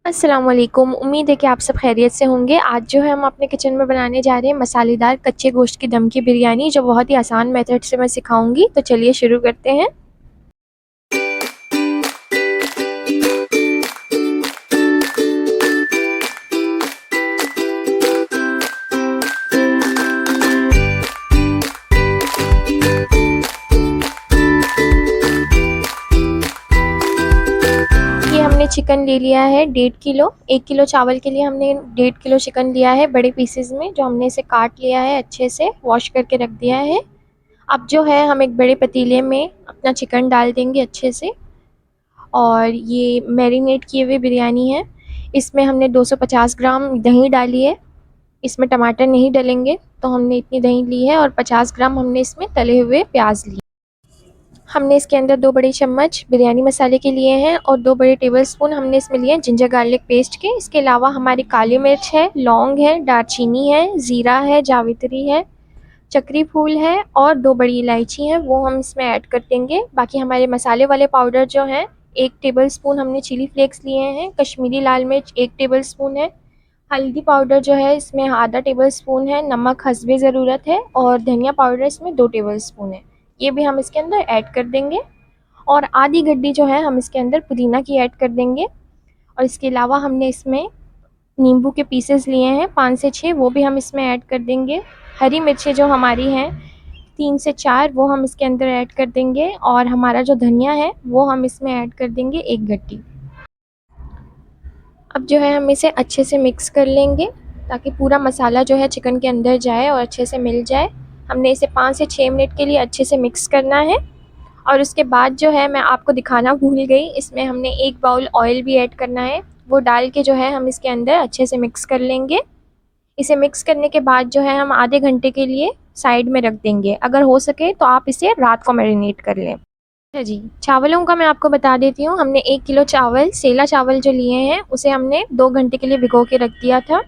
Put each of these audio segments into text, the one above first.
अस्सलाम वालेकुम। उम्मीद है कि आप सब खैरियत से होंगे। आज जो है हम अपने किचन में बनाने जा रहे हैं मसालेदार कच्चे गोश्त की दम की बिरयानी, जो बहुत ही आसान मेथड से मैं सिखाऊंगी। तो चलिए शुरू करते हैं। ये हमने चिकन ले लिया है 1.5 किलो। 1 किलो चावल के लिए हमने 1.5 किलो चिकन लिया है बड़े पीसेज में, जो हमने इसे काट लिया है, अच्छे से वॉश करके रख दिया है। अब जो है हम एक बड़े पतीले में अपना चिकन डाल देंगे अच्छे से। और ये मैरिनेट किए हुए बिरयानी है। इसमें हमने 250 ग्राम दही डाली है। इसमें टमाटर नहीं डलेंगे, तो हमने इतनी दही ली है। और 50 ग्राम हमने इसमें तले हुए प्याज लिए। हमने इसके अंदर 2 बड़े चम्मच बिरयानी मसाले के लिए हैं और 2 बड़े टेबलस्पून हमने इसमें लिए हैं जिंजर गार्लिक पेस्ट के। इसके अलावा हमारी काली मिर्च है, लौंग है, दालचीनी है, ज़ीरा है, जावित्री है, चक्री फूल है और 2 बड़ी इलायची है, वो हम इसमें ऐड कर देंगे। बाकी हमारे मसाले वाले पाउडर जो हैं, 1 टेबलस्पून हमने चिली फ्लेक्स लिए हैं, कश्मीरी लाल मिर्च 1 टेबलस्पून है, हल्दी पाउडर जो है इसमें आधा टेबल स्पून है, नमक हस्बे ज़रूरत है और धनिया पाउडर इसमें 2 टेबल स्पून है। ये भी हम इसके अंदर ऐड कर देंगे। और आधी गड्डी जो है हम इसके अंदर पुदीना की ऐड कर देंगे। और इसके अलावा हमने इसमें नींबू के पीसेस लिए हैं 5 से 6, वो भी हम इसमें ऐड कर देंगे। हरी मिर्चें जो हमारी हैं 3 से 4, वो हम इसके अंदर ऐड कर देंगे। और हमारा जो धनिया है वो हम इसमें ऐड कर देंगे 1 गड्डी। अब जो है हम इसे अच्छे से मिक्स कर लेंगे, ताकि पूरा मसाला जो है चिकन के अंदर जाए और अच्छे से मिल जाए। हमने इसे 5 से 6 मिनट के लिए अच्छे से मिक्स करना है। और उसके बाद जो है मैं आपको दिखाना भूल गई, इसमें हमने 1 बाउल ऑयल भी ऐड करना है। वो डाल के जो है हम इसके अंदर अच्छे से मिक्स कर लेंगे। इसे मिक्स करने के बाद जो है हम आधे घंटे के लिए साइड में रख देंगे। अगर हो सके तो आप इसे रात को मैरिनेट कर लें। अच्छा जी, चावलों का मैं आपको बता देती हूँ। हमने 1 किलो चावल, सेला चावल जो लिए हैं, उसे हमने 2 घंटे के लिए भिगो के रख दिया था।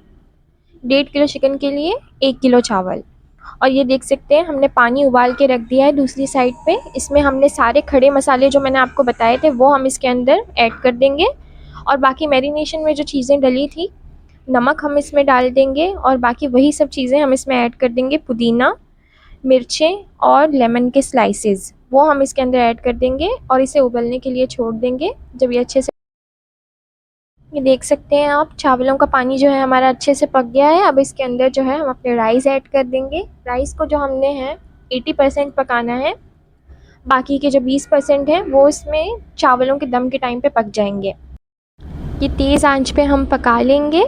1.5 किलो चिकन के लिए 1 किलो चावल। और ये देख सकते हैं हमने पानी उबाल के रख दिया है दूसरी साइड पे। इसमें हमने सारे खड़े मसाले जो मैंने आपको बताए थे वो हम इसके अंदर ऐड कर देंगे। और बाकी मैरिनेशन में जो चीज़ें डली थी, नमक हम इसमें डाल देंगे और बाकी वही सब चीज़ें हम इसमें ऐड कर देंगे। पुदीना, मिर्चें और लेमन के स्लाइसेस, वो हम इसके अंदर ऐड कर देंगे और इसे उबलने के लिए छोड़ देंगे। जब ये अच्छे से, ये देख सकते हैं आप, चावलों का पानी जो है हमारा अच्छे से पक गया है। अब इसके अंदर जो है हम अपने राइस ऐड कर देंगे। राइस को जो हमने है 80% पकाना है, बाकी के जो 20% है वो इसमें चावलों के दम के टाइम पे पक जाएंगे। ये तेज़ आंच पे हम पका लेंगे।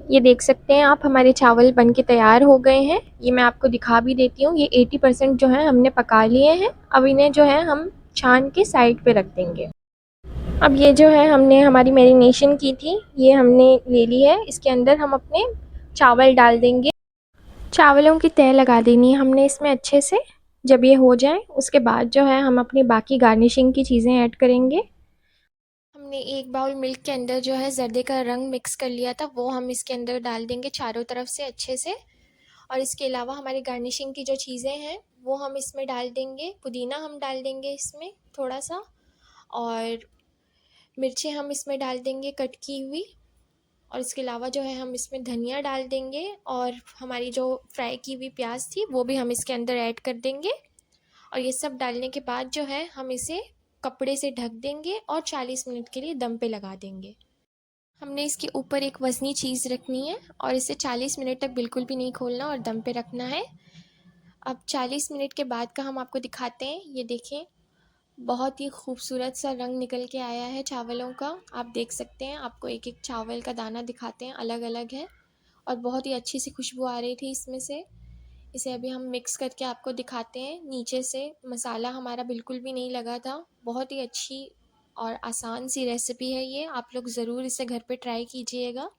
ये देख सकते हैं आप, हमारे चावल बन के तैयार हो गए हैं। ये मैं आपको दिखा भी देती हूँ। ये 80% जो है हमने पका लिए हैं। अब इन्हें जो है हम छान के साइड पे रख देंगे। अब ये जो है हमने हमारी मैरिनेशन की थी, ये हमने ले ली है। इसके अंदर हम अपने चावल डाल देंगे। चावलों की तह लगा देनी है हमने इसमें अच्छे से। जब ये हो जाए उसके बाद जो है हम अपनी बाकी गार्निशिंग की चीज़ें ऐड करेंगे। हमने 1 बाउल मिल्क के अंदर जो है जर्दे का रंग मिक्स कर लिया था, वो हम इसके अंदर डाल देंगे चारों तरफ से अच्छे से। और इसके अलावा हमारी गार्निशिंग की जो चीज़ें हैं वो हम इसमें डाल देंगे। पुदीना हम डाल देंगे इसमें थोड़ा सा, और मिर्चें हम इसमें डाल देंगे कट की हुई। और इसके अलावा जो है हम इसमें धनिया डाल देंगे। और हमारी जो फ्राई की हुई प्याज थी वो भी हम इसके अंदर ऐड कर देंगे। और ये सब डालने के बाद जो है हम इसे कपड़े से ढक देंगे और 40 मिनट के लिए दम पे लगा देंगे। हमने इसके ऊपर एक वज़नी चीज़ रखनी है और इसे 40 मिनट तक बिल्कुल भी नहीं खोलना और दम पे रखना है। अब 40 मिनट के बाद का हम आपको दिखाते हैं। ये देखें, बहुत ही खूबसूरत सा रंग निकल के आया है चावलों का। आप देख सकते हैं, आपको एक एक चावल का दाना दिखाते हैं, अलग अलग है। और बहुत ही अच्छी सी खुशबू आ रही थी इसमें से। इसे अभी हम मिक्स करके आपको दिखाते हैं। नीचे से मसाला हमारा बिल्कुल भी नहीं लगा था। बहुत ही अच्छी और आसान सी रेसिपी है ये, आप लोग ज़रूर इसे घर पे ट्राई कीजिएगा।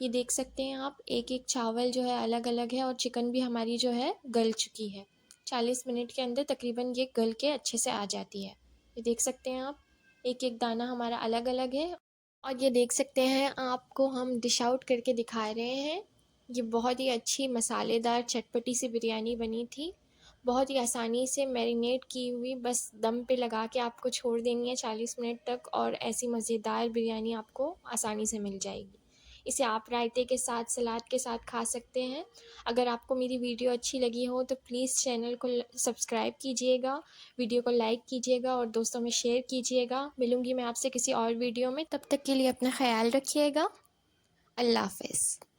ये देख सकते हैं आप, एक एक चावल जो है अलग अलग है और चिकन भी हमारी जो है गल चुकी है। 40 मिनट के अंदर तकरीबन ये गल के अच्छे से आ जाती है। ये देख सकते हैं आप, एक एक दाना हमारा अलग अलग है। और ये देख सकते हैं, आपको हम डिश आउट करके दिखा रहे हैं। ये बहुत ही अच्छी मसालेदार चटपटी सी बिरयानी बनी थी। बहुत ही आसानी से मैरिनेट की हुई बस दम पे लगा के आपको छोड़ देनी है 40 मिनट तक, और ऐसी मज़ेदार बिरयानी आपको आसानी से मिल जाएगी। इसे आप रायते के साथ, सलाद के साथ खा सकते हैं। अगर आपको मेरी वीडियो अच्छी लगी हो तो प्लीज़ चैनल को सब्सक्राइब कीजिएगा, वीडियो को लाइक कीजिएगा और दोस्तों में शेयर कीजिएगा। मिलूँगी मैं आपसे किसी और वीडियो में, तब तक के लिए अपना ख़्याल रखिएगा। अल्लाह हाफ़िज़।